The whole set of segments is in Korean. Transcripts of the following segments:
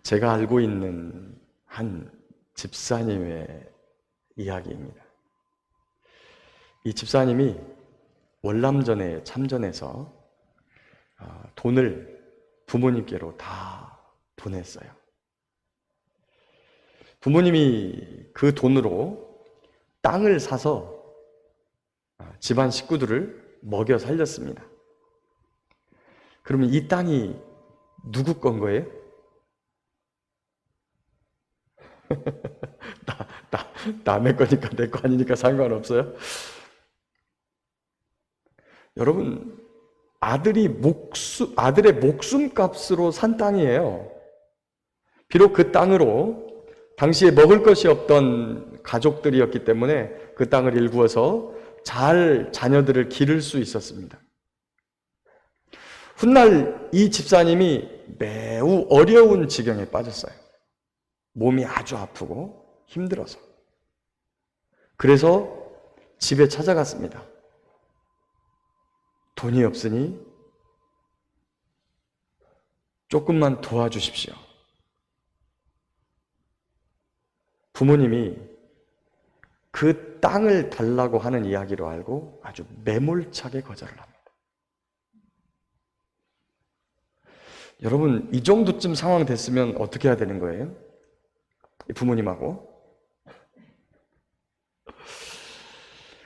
제가 알고 있는 한 집사님의 이야기입니다. 이 집사님이 월남전에 참전해서 돈을 부모님께로 다 보냈어요. 부모님이 그 돈으로 땅을 사서 집안 식구들을 먹여 살렸습니다. 그러면 이 땅이 누구 건 거예요? 남의 거니까 내 거 아니니까 상관없어요. 여러분, 아들의 목숨값으로 산 땅이에요. 비록 그 땅으로 당시에 먹을 것이 없던 가족들이었기 때문에 그 땅을 일구어서 잘 자녀들을 기를 수 있었습니다. 훗날 이 집사님이 매우 어려운 지경에 빠졌어요. 몸이 아주 아프고 힘들어서. 그래서 집에 찾아갔습니다. 돈이 없으니 조금만 도와주십시오. 부모님이 그 땅을 달라고 하는 이야기로 알고 아주 매몰차게 거절을 합니다. 여러분, 이 정도쯤 상황 됐으면 어떻게 해야 되는 거예요? 부모님하고.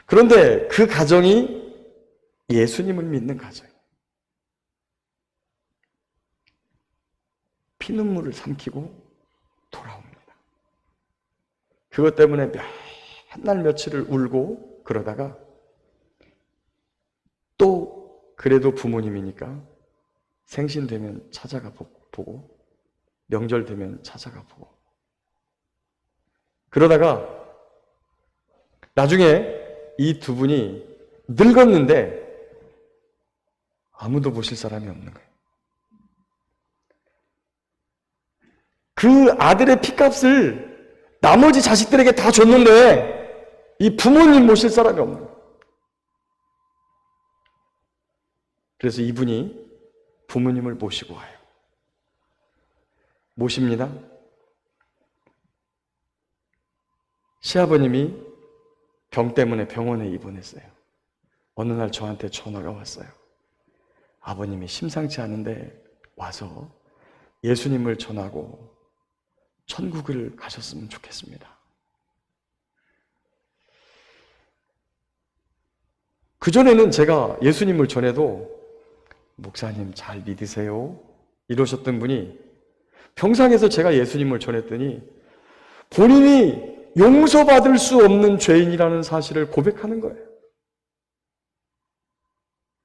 그런데 그 가정이 예수님을 믿는 가정이에요. 피눈물을 삼키고 돌아옵니다. 그것 때문에 맨날 며칠을 울고 그러다가 또 그래도 부모님이니까 생신 되면 찾아가 보고 명절 되면 찾아가 보고 그러다가 나중에 이 두 분이 늙었는데 아무도 보실 사람이 없는 거예요. 그 아들의 피값을 나머지 자식들에게 다 줬는데 이 부모님 모실 사람이 없는 거예요. 그래서 이분이 부모님을 모시고 와요. 모십니다. 시아버님이 병 때문에 병원에 입원했어요. 어느 날 저한테 전화가 왔어요. 아버님이 심상치 않은데 와서 예수님을 전하고 천국을 가셨으면 좋겠습니다. 그전에는 제가 예수님을 전해도 목사님 잘 믿으세요? 이러셨던 분이 평상에서 제가 예수님을 전했더니 본인이 용서받을 수 없는 죄인이라는 사실을 고백하는 거예요.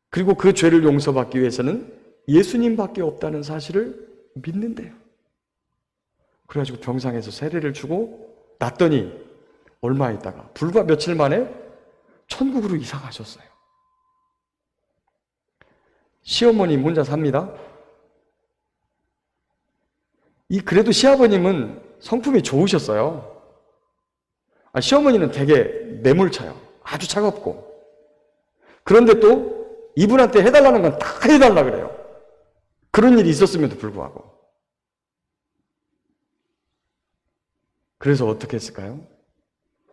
그리고 그 죄를 용서받기 위해서는 예수님밖에 없다는 사실을 믿는데요. 그래가지고 병상에서 세례를 주고 났더니 얼마 있다가 불과 며칠 만에 천국으로 이사가셨어요. 시어머님 혼자 삽니다. 그래도 시아버님은 성품이 좋으셨어요. 시어머니는 되게 매몰차요. 아주 차갑고. 그런데 또 이분한테 해달라는 건 다 해달라 그래요. 그런 일이 있었음에도 불구하고. 그래서 어떻게 했을까요?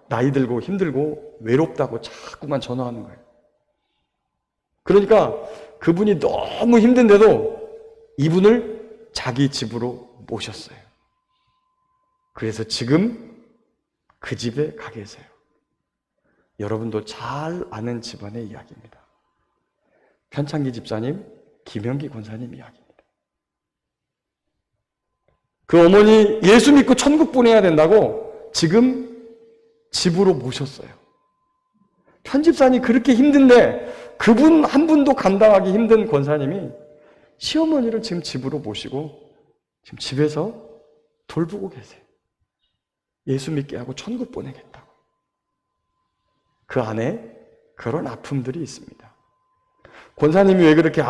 나이 들고 힘들고 외롭다고 자꾸만 전화하는 거예요. 그러니까 그분이 너무 힘든데도 이분을 자기 집으로 모셨어요. 그래서 지금 그 집에 가 계세요. 여러분도 잘 아는 집안의 이야기입니다. 편창기 집사님, 김영기 권사님 이야기입니다. 그 어머니 예수 믿고 천국 보내야 된다고 지금 집으로 모셨어요. 편집사님 그렇게 힘든데 그분 한 분도 감당하기 힘든 권사님이 시어머니를 지금 집으로 모시고 지금 집에서 돌보고 계세요. 예수 믿게 하고 천국 보내겠다고. 그 안에 그런 아픔들이 있습니다. 권사님이 왜 그렇게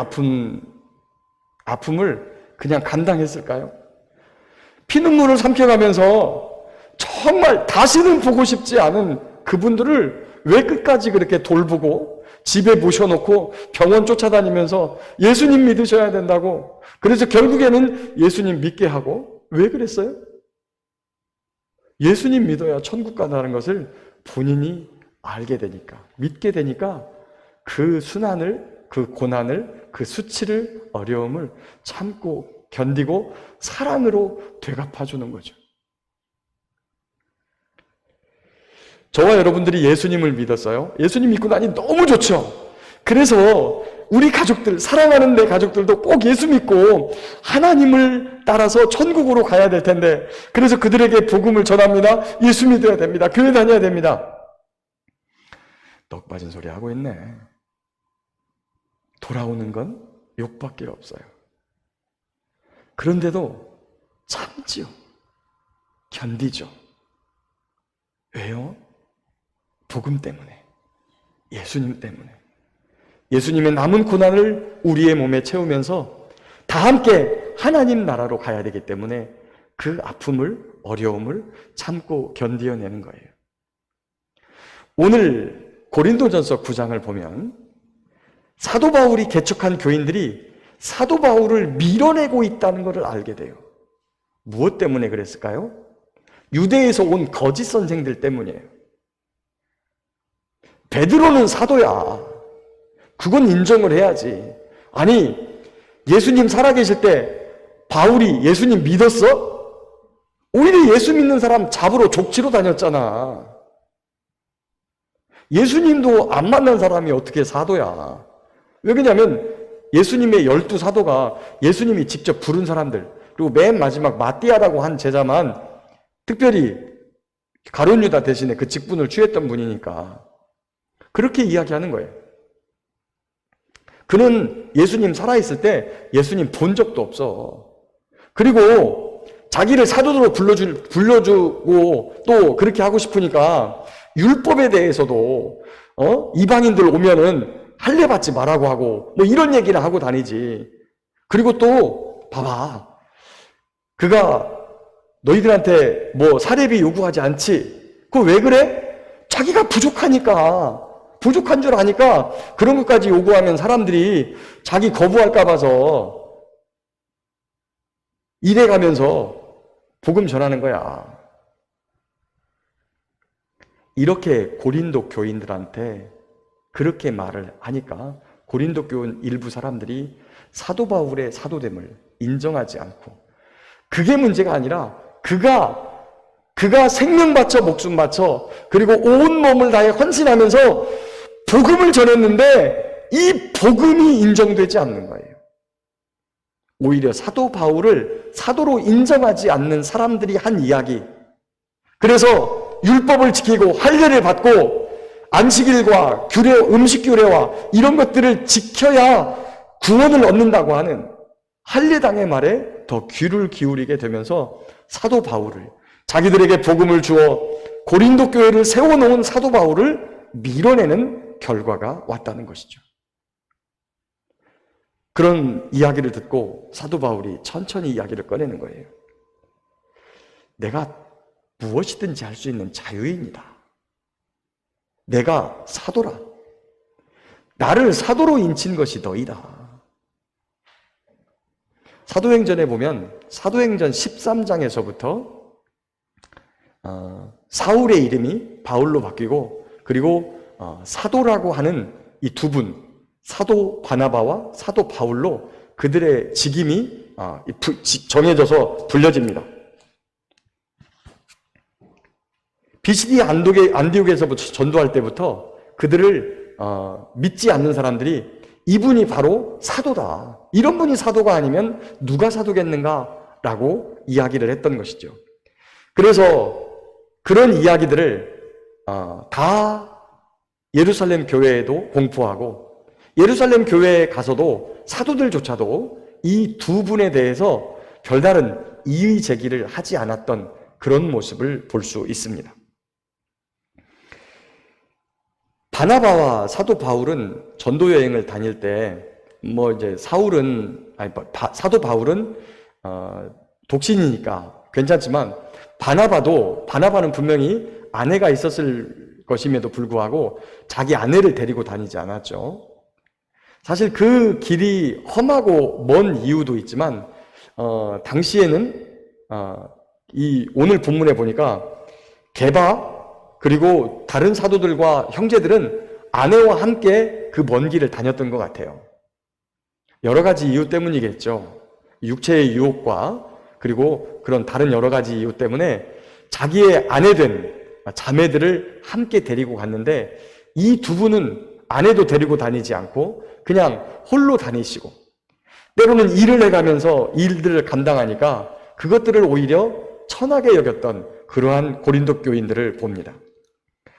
아픔을 그냥 감당했을까요? 피눈물을 삼켜가면서 정말 다시는 보고 싶지 않은 그분들을 왜 끝까지 그렇게 돌보고 집에 모셔놓고 병원 쫓아다니면서 예수님 믿으셔야 된다고, 그래서 결국에는 예수님 믿게 하고 왜 그랬어요? 예수님 믿어야 천국 간다는 것을 본인이 알게 되니까, 믿게 되니까 그 순환을, 그 고난을, 그 수치를, 어려움을 참고 견디고 사랑으로 되갚아주는 거죠. 저와 여러분들이 예수님을 믿었어요. 예수님 믿고 나니 너무 좋죠. 그래서 우리 가족들, 사랑하는 내 가족들도 꼭 예수 믿고 하나님을 따라서 천국으로 가야 될 텐데, 그래서 그들에게 복음을 전합니다. 예수 믿어야 됩니다. 교회 다녀야 됩니다. 떡 빠진 소리 하고 있네. 돌아오는 건 욕밖에 없어요. 그런데도 참지요. 견디죠. 왜요? 복음 때문에, 예수님 때문에. 예수님의 남은 고난을 우리의 몸에 채우면서 다 함께 하나님 나라로 가야 되기 때문에 그 아픔을, 어려움을 참고 견디어내는 거예요. 오늘 고린도전서 9장을 보면 사도 바울이 개척한 교인들이 사도 바울을 밀어내고 있다는 것을 알게 돼요. 무엇 때문에 그랬을까요? 유대에서 온 거짓 선생들 때문이에요. 베드로는 사도야. 그건 인정을 해야지. 아니, 예수님 살아계실 때 바울이 예수님 믿었어? 오히려 예수 믿는 사람 잡으러 족치러 다녔잖아. 예수님도 안 만난 사람이 어떻게 사도야? 왜 그러냐면 예수님의 12사도가 예수님이 직접 부른 사람들, 그리고 맨 마지막 마띠아라고 한 제자만 특별히 가룟 유다 대신에 그 직분을 취했던 분이니까 그렇게 이야기하는 거예요. 그는 예수님 살아있을 때 예수님 본 적도 없어. 그리고 자기를 사도로 불러주고 또 그렇게 하고 싶으니까 율법에 대해서도 이방인들 오면은 할례 받지 말라고 하고 뭐 이런 얘기를 하고 다니지. 그리고 또 봐봐, 그가 너희들한테 뭐 사례비 요구하지 않지. 그거 왜 그래? 자기가 부족하니까, 부족한 줄 아니까 그런 것까지 요구하면 사람들이 자기 거부할까 봐서 일해가면서 복음 전하는 거야. 이렇게 고린도 교인들한테 그렇게 말을 하니까 고린도 교인 일부 사람들이 사도 바울의 사도됨을 인정하지 않고, 그게 문제가 아니라 그가 생명 바쳐 목숨 바쳐 그리고 온 몸을 다해 헌신하면서 복음을 전했는데 이 복음이 인정되지 않는 거예요. 오히려 사도 바울을 사도로 인정하지 않는 사람들이 한 이야기. 그래서 율법을 지키고 할례를 받고 안식일과 규례, 음식 규례와 이런 것들을 지켜야 구원을 얻는다고 하는 할례당의 말에 더 귀를 기울이게 되면서 사도 바울을, 자기들에게 복음을 주어 고린도 교회를 세워놓은 사도 바울을 밀어내는 결과가 왔다는 것이죠. 그런 이야기를 듣고 사도 바울이 천천히 이야기를 꺼내는 거예요. 내가 무엇이든지 할 수 있는 자유인이다. 내가 사도라. 나를 사도로 인친 것이 너희다. 사도행전에 보면 사도행전 13장에서부터 사울의 이름이 바울로 바뀌고, 그리고 사도라고 하는 이 두 분, 사도 바나바와 사도 바울로 그들의 직임이 정해져서 불려집니다. 비시디 안디옥에서부터 전도할 때부터 그들을 믿지 않는 사람들이 이분이 바로 사도다. 이런 분이 사도가 아니면 누가 사도겠는가? 라고 이야기를 했던 것이죠. 그래서 그런 이야기들을 다 예루살렘 교회에도 공포하고, 예루살렘 교회에 가서도 사도들조차도 이 두 분에 대해서 별다른 이의 제기를 하지 않았던 그런 모습을 볼 수 있습니다. 바나바와 사도 바울은 전도 여행을 다닐 때 사도 바울은 독신이니까 괜찮지만 바나바는 분명히 아내가 있었을 것임에도 불구하고 자기 아내를 데리고 다니지 않았죠. 사실 그 길이 험하고 먼 이유도 있지만 당시에는 이 오늘 본문에 보니까 게바 그리고 다른 사도들과 형제들은 아내와 함께 그 먼 길을 다녔던 것 같아요. 여러 가지 이유 때문이겠죠. 육체의 유혹과 그리고 그런 다른 여러 가지 이유 때문에 자기의 아내된 자매들을 함께 데리고 갔는데 이 두 분은 아내도 데리고 다니지 않고 그냥 홀로 다니시고 때로는 일을 해가면서 일들을 감당하니까 그것들을 오히려 천하게 여겼던 그러한 고린도 교인들을 봅니다.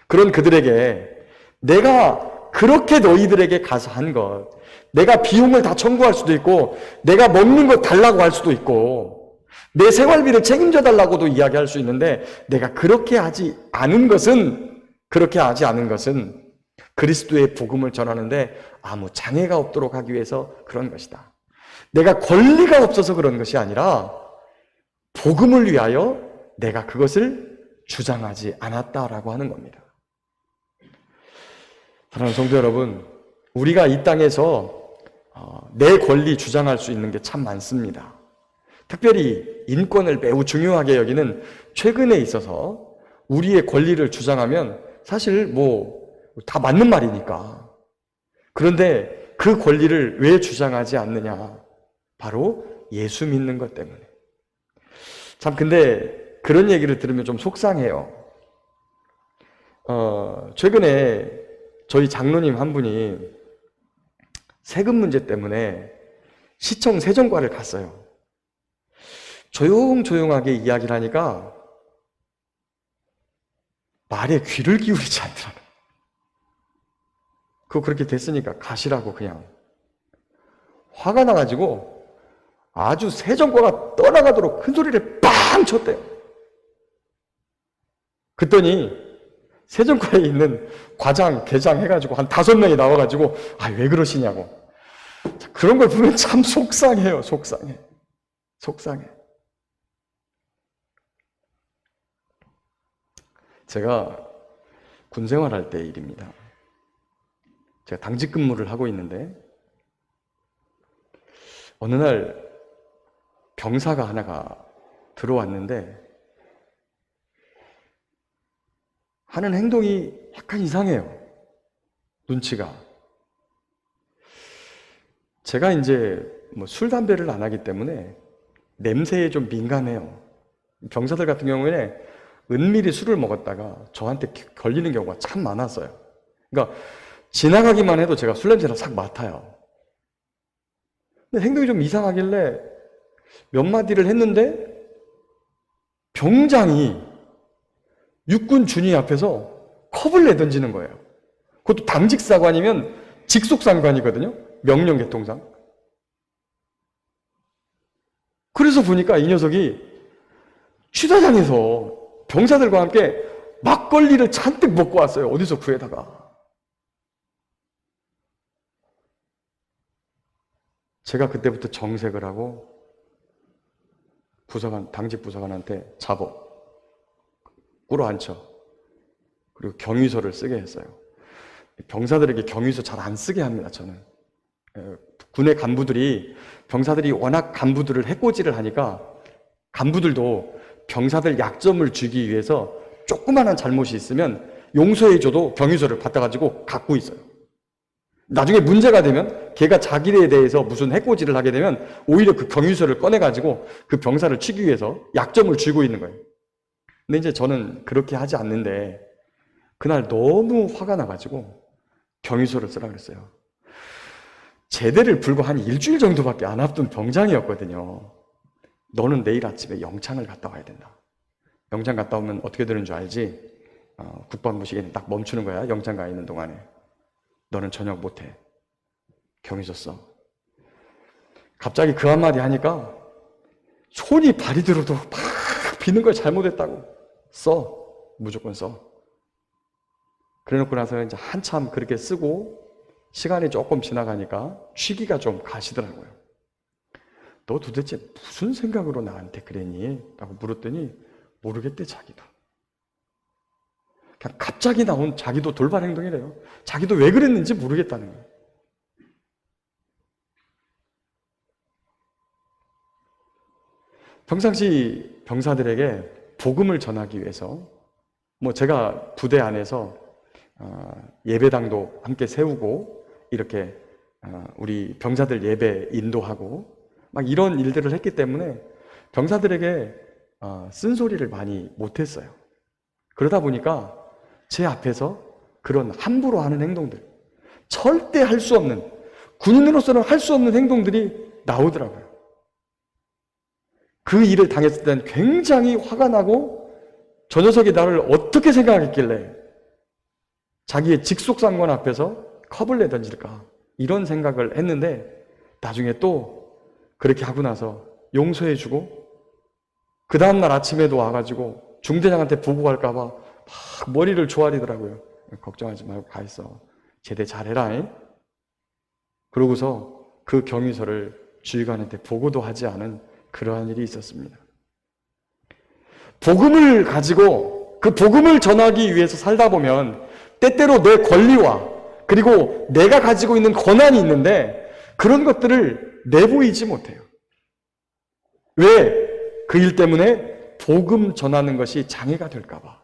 그런 그들에게 내가 그렇게 너희들에게 가서 한 것, 내가 비용을 다 청구할 수도 있고 내가 먹는 것 달라고 할 수도 있고 내 생활비를 책임져 달라고도 이야기할 수 있는데 내가 그렇게 하지 않은 것은 그리스도의 복음을 전하는데 아무 장애가 없도록 하기 위해서 그런 것이다. 내가 권리가 없어서 그런 것이 아니라 복음을 위하여 내가 그것을 주장하지 않았다라고 하는 겁니다. 사랑하는 성도 여러분, 우리가 이 땅에서 내 권리 주장할 수 있는 게 참 많습니다. 특별히 인권을 매우 중요하게 여기는 최근에 있어서 우리의 권리를 주장하면 사실 다 맞는 말이니까. 그런데 그 권리를 왜 주장하지 않느냐? 바로 예수 믿는 것 때문에. 참 근데 그런 얘기를 들으면 좀 속상해요. 최근에 저희 장로님 한 분이 세금 문제 때문에 시청 세정과를 갔어요. 조용조용하게 이야기를 하니까 말에 귀를 기울이지 않더라고요. 그거 그렇게 됐으니까 가시라고 그냥. 화가 나가지고 아주 세정과가 떠나가도록 큰 소리를 빵 쳤대요. 그랬더니 세정과에 있는 과장, 계장 해가지고 한 5명이 나와가지고 왜 그러시냐고. 그런 걸 보면 참 속상해요. 속상해. 제가 군 생활할 때 일입니다. 제가 당직 근무를 하고 있는데 어느 날 병사가 하나가 들어왔는데 하는 행동이 약간 이상해요. 눈치가. 제가 이제 술, 담배를 안 하기 때문에 냄새에 좀 민감해요. 병사들 같은 경우에는 은밀히 술을 먹었다가 저한테 걸리는 경우가 참 많았어요. 그러니까 지나가기만 해도 제가 술 냄새를 싹 맡아요. 근데 행동이 좀 이상하길래 몇 마디를 했는데 병장이 육군 준위 앞에서 컵을 내던지는 거예요. 그것도 당직사관이면 직속상관이거든요. 명령계통상. 그래서 보니까 이 녀석이 취사장에서 병사들과 함께 막걸리를 잔뜩 먹고 왔어요. 어디서 구해다가. 제가 그때부터 정색을 하고 당직 부사관한테 잡어. 꿇어앉혀. 그리고 경위서를 쓰게 했어요. 병사들에게 경위서 잘 안 쓰게 합니다, 저는. 군의 간부들이, 병사들이 워낙 간부들을 해코지를 하니까 간부들도 병사들 약점을 주기 위해서 조그마한 잘못이 있으면 용서해줘도 경위서를 받아가지고 갖고 있어요. 나중에 문제가 되면 걔가 자기에 대해서 무슨 해코지를 하게 되면 오히려 그 경위서를 꺼내가지고 그 병사를 치기 위해서 약점을 쥐고 있는 거예요. 근데 이제 저는 그렇게 하지 않는데 그날 너무 화가 나가지고 경위서를 쓰라 그랬어요. 제대를 불과 한 일주일 정도밖에 안 앞둔 병장이었거든요. 너는 내일 아침에 영창을 갔다 와야 된다. 영창 갔다 오면 어떻게 되는 줄 알지? 국방부식에 딱 멈추는 거야. 영창 가 있는 동안에. 너는 저녁 못해. 경위서 써. 갑자기 그 한마디 하니까 손이 발이 들어도 막 비는 걸 잘못했다고. 써. 무조건 써. 그래 놓고 나서 이제 한참 그렇게 쓰고 시간이 조금 지나가니까 취기가 좀 가시더라고요. 너 도대체 무슨 생각으로 나한테 그랬니? 라고 물었더니 모르겠대, 자기도. 그냥 갑자기 나온 자기도 돌발 행동이래요. 자기도 왜 그랬는지 모르겠다는 거예요. 평상시 병사들에게 복음을 전하기 위해서 제가 부대 안에서 예배당도 함께 세우고 이렇게 우리 병사들 예배 인도하고 막 이런 일들을 했기 때문에 병사들에게 쓴소리를 많이 못했어요. 그러다 보니까 제 앞에서 그런 함부로 하는 행동들, 절대 할 수 없는, 군인으로서는 할 수 없는 행동들이 나오더라고요. 그 일을 당했을 땐 굉장히 화가 나고 저 녀석이 나를 어떻게 생각했길래 자기의 직속상관 앞에서 컵을 내던질까 이런 생각을 했는데 나중에 또 그렇게 하고 나서 용서해주고 그 다음날 아침에도 와가지고 중대장한테 보고갈까 봐 막 머리를 조아리더라고요. 걱정하지 말고 가 있어. 제대 잘해라. 그러고서 그 경위서를 주의관한테 보고도 하지 않은 그러한 일이 있었습니다. 복음을 가지고 그 복음을 전하기 위해서 살다 보면 때때로 내 권리와 그리고 내가 가지고 있는 권한이 있는데 그런 것들을 내보이지 못해요. 왜? 그 일 때문에 복음 전하는 것이 장애가 될까 봐.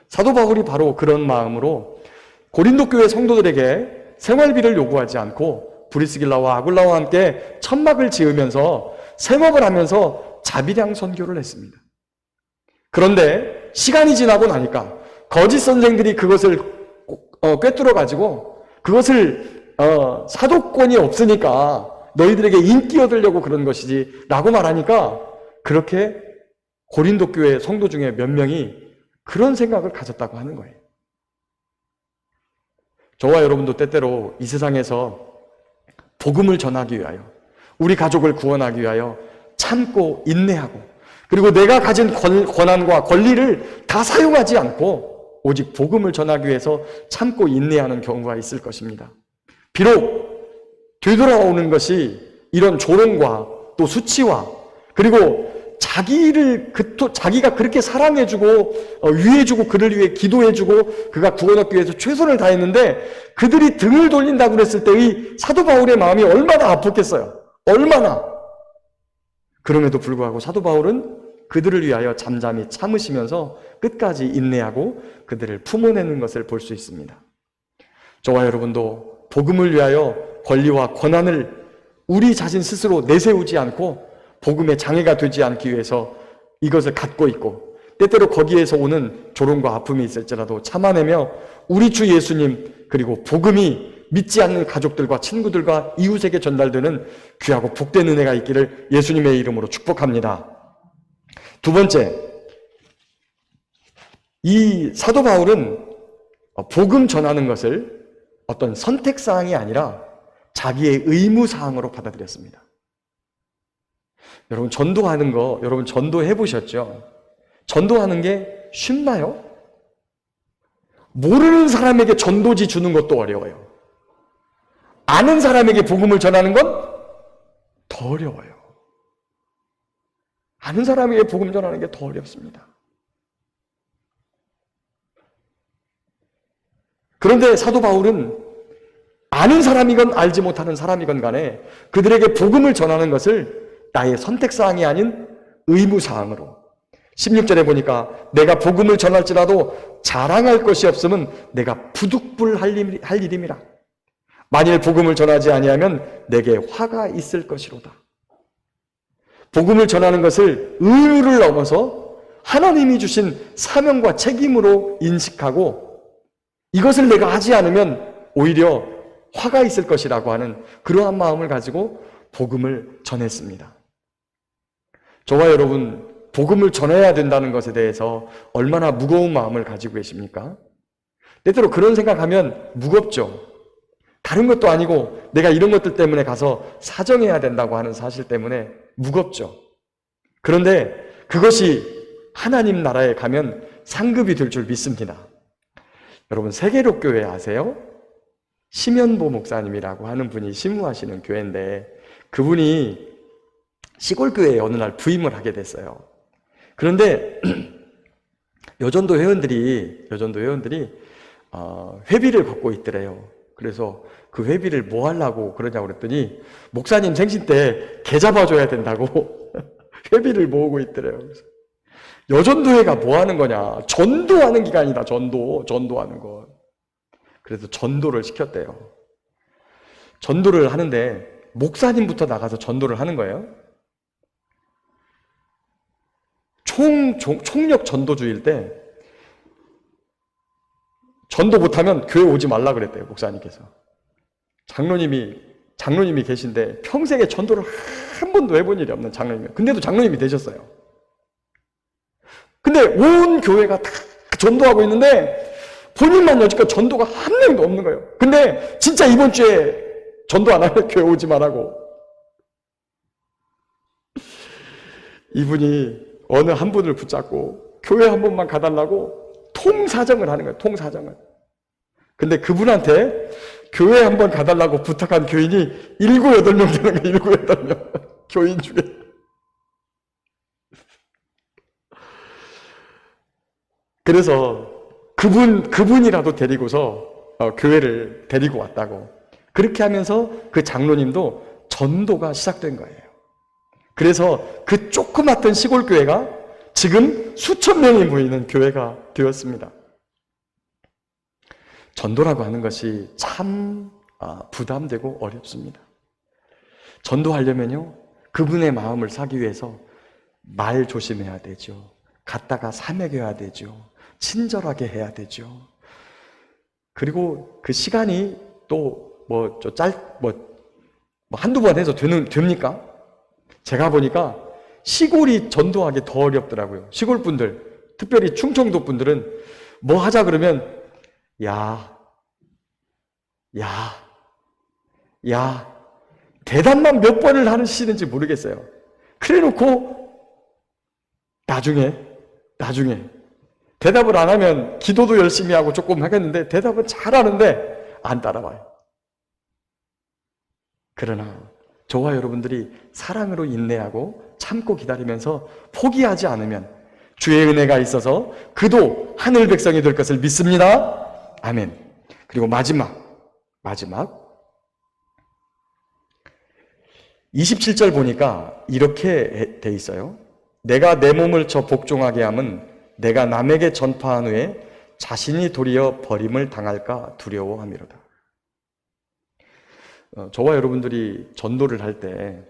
사도 바울이 바로 그런 마음으로 고린도 교회 성도들에게 생활비를 요구하지 않고 브리스길라와 아굴라와 함께 천막을 지으면서 생업을 하면서 자비량 선교를 했습니다. 그런데 시간이 지나고 나니까 거짓 선생들이 그것을 꿰뚫어 가지고 그것을 사도권이 없으니까 너희들에게 인기 얻으려고 그런 것이지 라고 말하니까 그렇게 고린도 교회 성도 중에 몇 명이 그런 생각을 가졌다고 하는 거예요. 저와 여러분도 때때로 이 세상에서 복음을 전하기 위하여 우리 가족을 구원하기 위하여 참고 인내하고 그리고 내가 가진 권한과 권리를 다 사용하지 않고 오직 복음을 전하기 위해서 참고 인내하는 경우가 있을 것입니다. 비록 되돌아오는 것이 이런 조롱과 또 수치와 그리고 자기가 그렇게 사랑해주고 위해주고 그를 위해 기도해주고 그가 구원 얻기 위해서 최선을 다했는데 그들이 등을 돌린다고 그랬을 때의 사도 바울의 마음이 얼마나 아팠겠어요. 얼마나. 그럼에도 불구하고 사도 바울은 그들을 위하여 잠잠히 참으시면서 끝까지 인내하고 그들을 품어내는 것을 볼 수 있습니다. 저와 여러분도 복음을 위하여 권리와 권한을 우리 자신 스스로 내세우지 않고 복음의 장애가 되지 않기 위해서 이것을 갖고 있고 때때로 거기에서 오는 조롱과 아픔이 있을지라도 참아내며 우리 주 예수님 그리고 복음이 믿지 않는 가족들과 친구들과 이웃에게 전달되는 귀하고 복된 은혜가 있기를 예수님의 이름으로 축복합니다. 두 번째, 이 사도 바울은 복음 전하는 것을 어떤 선택사항이 아니라 자기의 의무사항으로 받아들였습니다. 여러분 전도하는 거 여러분 전도해 보셨죠? 전도하는 게 쉽나요? 모르는 사람에게 전도지 주는 것도 어려워요. 아는 사람에게 복음을 전하는 건 더 어려워요. 아는 사람에게 복음 전하는 게 더 어렵습니다. 그런데 사도 바울은 아는 사람이건 알지 못하는 사람이건 간에 그들에게 복음을 전하는 것을 나의 선택사항이 아닌 의무사항으로 16절에 보니까 내가 복음을 전할지라도 자랑할 것이 없으면 내가 부득불할 일임이라. 만일 복음을 전하지 아니하면 내게 화가 있을 것이로다. 복음을 전하는 것을 의무를 넘어서 하나님이 주신 사명과 책임으로 인식하고 이것을 내가 하지 않으면 오히려 화가 있을 것이라고 하는 그러한 마음을 가지고 복음을 전했습니다. 저와 여러분, 복음을 전해야 된다는 것에 대해서 얼마나 무거운 마음을 가지고 계십니까? 때때로 그런 생각하면 무겁죠. 다른 것도 아니고 내가 이런 것들 때문에 가서 사정해야 된다고 하는 사실 때문에 무겁죠. 그런데 그것이 하나님 나라에 가면 상급이 될 줄 믿습니다. 여러분 세계로 교회 아세요? 심연보 목사님이라고 하는 분이 심무하시는 교회인데 그분이 시골 교회에 어느 날 부임을 하게 됐어요. 그런데 여전도 회원들이 회비를 걷고 있더래요. 그래서 그 회비를 뭐 하려고 그러냐고 그랬더니 목사님 생신 때 개 잡아줘야 된다고 회비를 모으고 있더래요. 그래서 여전도회가 뭐 하는 거냐? 전도하는 기간이다. 전도하는 거. 그래서 전도를 시켰대요. 전도를 하는데 목사님부터 나가서 전도를 하는 거예요. 총력 전도주의일 때 전도 못하면 교회 오지 말라 그랬대요. 목사님께서. 장로님이 계신데 평생에 전도를 한 번도 해본 일이 없는 장로님이에요. 근데도 장로님이 되셨어요. 근데 온 교회가 다 전도하고 있는데 본인만 여지껏 전도가 한 명도 없는 거예요. 근데 진짜 이번 주에 전도 안 하면 교회 오지 말라고. 이분이 어느 한 분을 붙잡고 교회 한 번만 가달라고 통사정을 하는 거예요. 통사정을. 근데 그분한테 교회 한 번 가달라고 부탁한 교인이 7, 8명 되는 거예요. 7, 8명. 교인 중에. 그래서 그분이라도 데리고서 교회를 데리고 왔다고. 그렇게 하면서 그 장로님도 전도가 시작된 거예요. 그래서 그 조그맣던 시골 교회가 지금 수천 명이 모이는 교회가 되었습니다. 전도라고 하는 것이 참 부담되고 어렵습니다. 전도하려면요, 그분의 마음을 사기 위해서 말 조심해야 되죠. 갔다가 사먹여야 되죠. 친절하게 해야 되죠. 그리고 그 시간이 또 한두 번 해서 됩니까? 제가 보니까 시골이 전도하기 더 어렵더라고요. 시골 분들, 특별히 충청도 분들은 뭐 하자 그러면 대답만 몇 번을 하시는지 모르겠어요. 그래 놓고 나중에 대답을 안 하면 기도도 열심히 하고 조금 하겠는데 대답은 잘 하는데 안 따라와요. 그러나 저와 여러분들이 사랑으로 인내하고 참고 기다리면서 포기하지 않으면 주의 은혜가 있어서 그도 하늘 백성이 될 것을 믿습니다. 아멘. 그리고 마지막 27절 보니까 이렇게 돼 있어요. 내가 내 몸을 저 복종하게 함은 내가 남에게 전파한 후에 자신이 도리어 버림을 당할까 두려워함이로다. 저와 여러분들이 전도를 할 때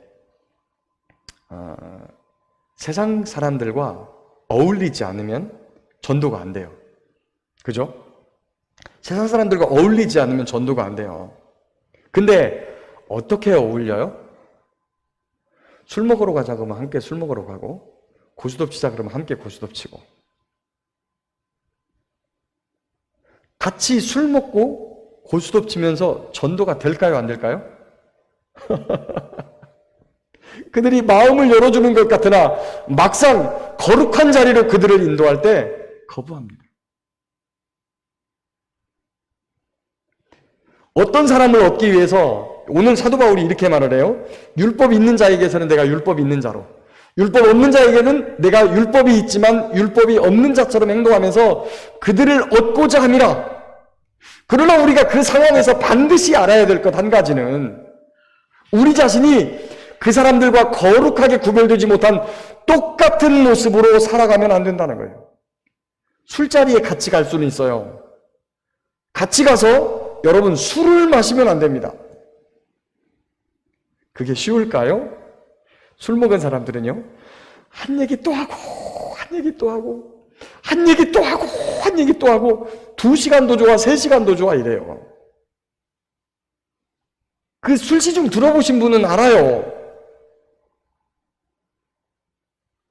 세상 사람들과 어울리지 않으면 전도가 안 돼요. 그죠? 세상 사람들과 어울리지 않으면 전도가 안 돼요. 근데 어떻게 어울려요? 술 먹으러 가자 그러면 함께 술 먹으러 가고, 고스톱 치자 그러면 함께 고스톱 치고, 같이 술 먹고 고스톱 치면서 전도가 될까요? 안 될까요? 그들이 마음을 열어주는 것 같으나 막상 거룩한 자리로 그들을 인도할 때 거부합니다. 어떤 사람을 얻기 위해서 오늘 사도 바울이 이렇게 말을 해요. 율법 있는 자에게서는 내가 율법 있는 자로, 율법 없는 자에게는 내가 율법이 있지만 율법이 없는 자처럼 행동하면서 그들을 얻고자 함이라. 그러나 우리가 그 상황에서 반드시 알아야 될 것 한 가지는 우리 자신이 그 사람들과 거룩하게 구별되지 못한 똑같은 모습으로 살아가면 안 된다는 거예요. 술자리에 같이 갈 수는 있어요. 같이 가서 여러분 술을 마시면 안 됩니다. 그게 쉬울까요? 술 먹은 사람들은요, 한 얘기 또 하고, 한 얘기 또 하고, 한 얘기 또 하고, 한 얘기 또 하고, 2시간도 좋아, 3시간도 좋아, 이래요. 그 술시중 들어보신 분은 알아요.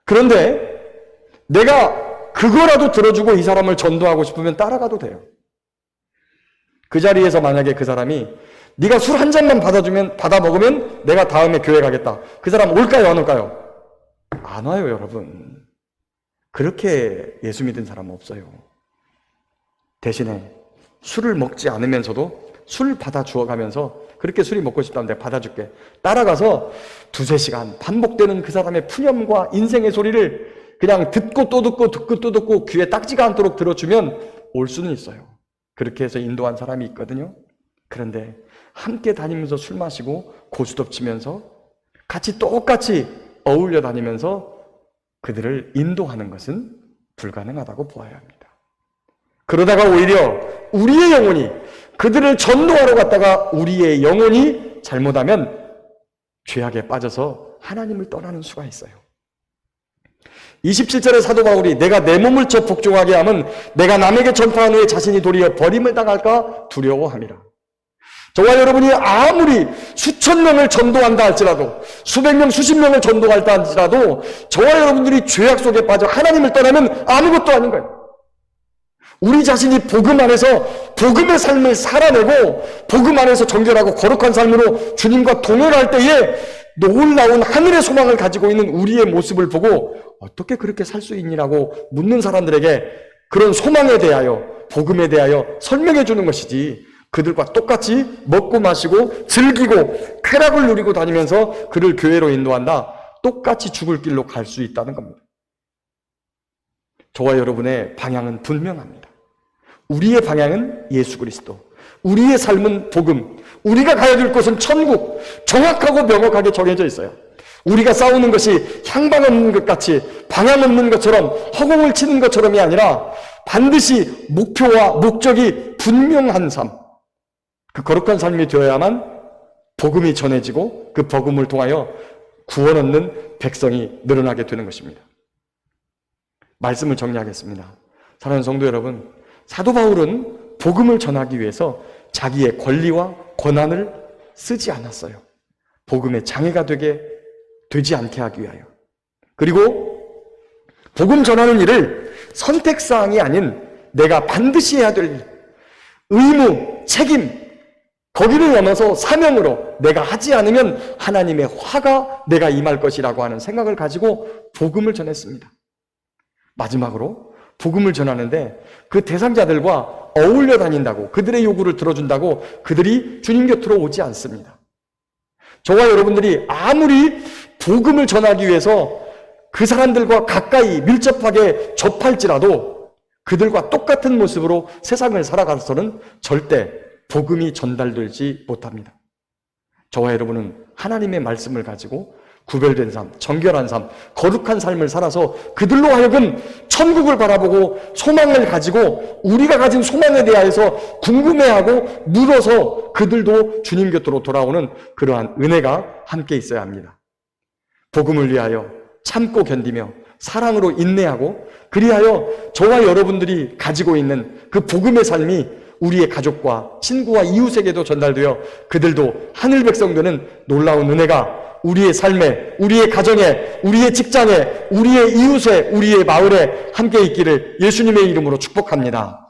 그런데 내가 그거라도 들어주고 이 사람을 전도하고 싶으면 따라가도 돼요. 그 자리에서 만약에 그 사람이 네가 술 한 잔만 받아 먹으면 내가 다음에 교회 가겠다. 그 사람 올까요, 안 올까요? 안 와요, 여러분. 그렇게 예수 믿은 사람은 없어요. 대신에 술을 먹지 않으면서도 술 받아 주어가면서 그렇게 술이 먹고 싶다면 내가 받아줄게. 따라가서 2-3시간 반복되는 그 사람의 푸념과 인생의 소리를 그냥 듣고 또 듣고 귀에 딱지가 않도록 들어주면 올 수는 있어요. 그렇게 해서 인도한 사람이 있거든요. 그런데 함께 다니면서 술 마시고 고스톱 치면서 같이 똑같이 어울려 다니면서 그들을 인도하는 것은 불가능하다고 보아야 합니다. 그러다가 오히려 우리의 영혼이 그들을 전도하러 갔다가 우리의 영혼이 잘못하면 죄악에 빠져서 하나님을 떠나는 수가 있어요. 27절에 사도 바울이 내가 내 몸을 쳐 복종하게 하면 내가 남에게 전파한 후에 자신이 도리어 버림을 당할까 두려워함이라. 저와 여러분이 아무리 수천 명을 전도한다 할지라도 수백 명, 수십 명을 전도한다 할지라도 저와 여러분들이 죄악 속에 빠져 하나님을 떠나면 아무것도 아닌 거예요. 우리 자신이 복음 안에서 복음의 삶을 살아내고 복음 안에서 정결하고 거룩한 삶으로 주님과 동행할 때에 놀라운 하늘의 소망을 가지고 있는 우리의 모습을 보고 어떻게 그렇게 살 수 있니라고 묻는 사람들에게 그런 소망에 대하여 복음에 대하여 설명해 주는 것이지, 그들과 똑같이 먹고 마시고 즐기고 쾌락을 누리고 다니면서 그를 교회로 인도한다, 똑같이 죽을 길로 갈 수 있다는 겁니다. 저와 여러분의 방향은 분명합니다. 우리의 방향은 예수 그리스도, 우리의 삶은 복음, 우리가 가야 될 곳은 천국, 정확하고 명확하게 정해져 있어요. 우리가 싸우는 것이 향방 없는 것 같이 방향 없는 것처럼 허공을 치는 것처럼이 아니라 반드시 목표와 목적이 분명한 삶, 그 거룩한 삶이 되어야만 복음이 전해지고 그 복음을 통하여 구원 얻는 백성이 늘어나게 되는 것입니다. 말씀을 정리하겠습니다. 사랑하는 성도 여러분, 사도 바울은 복음을 전하기 위해서 자기의 권리와 권한을 쓰지 않았어요. 복음의 장애가 되지 않게 하기 위하여. 그리고 복음 전하는 일을 선택사항이 아닌 내가 반드시 해야 될 일, 의무, 책임, 거기를 넘어서 사명으로 내가 하지 않으면 하나님의 화가 내가 임할 것이라고 하는 생각을 가지고 복음을 전했습니다. 마지막으로 복음을 전하는데 그 대상자들과 어울려 다닌다고, 그들의 요구를 들어준다고 그들이 주님 곁으로 오지 않습니다. 저와 여러분들이 아무리 복음을 전하기 위해서 그 사람들과 가까이 밀접하게 접할지라도 그들과 똑같은 모습으로 세상을 살아가서는 절대 복음이 전달되지 못합니다. 저와 여러분은 하나님의 말씀을 가지고 구별된 삶, 정결한 삶, 거룩한 삶을 살아서 그들로 하여금 천국을 바라보고 소망을 가지고 우리가 가진 소망에 대하여서 궁금해하고 물어서 그들도 주님 곁으로 돌아오는 그러한 은혜가 함께 있어야 합니다. 복음을 위하여 참고 견디며 사랑으로 인내하고, 그리하여 저와 여러분들이 가지고 있는 그 복음의 삶이 우리의 가족과 친구와 이웃에게도 전달되어 그들도 하늘 백성 되는 놀라운 은혜가 우리의 삶에, 우리의 가정에, 우리의 직장에, 우리의 이웃에, 우리의 마을에 함께 있기를 예수님의 이름으로 축복합니다.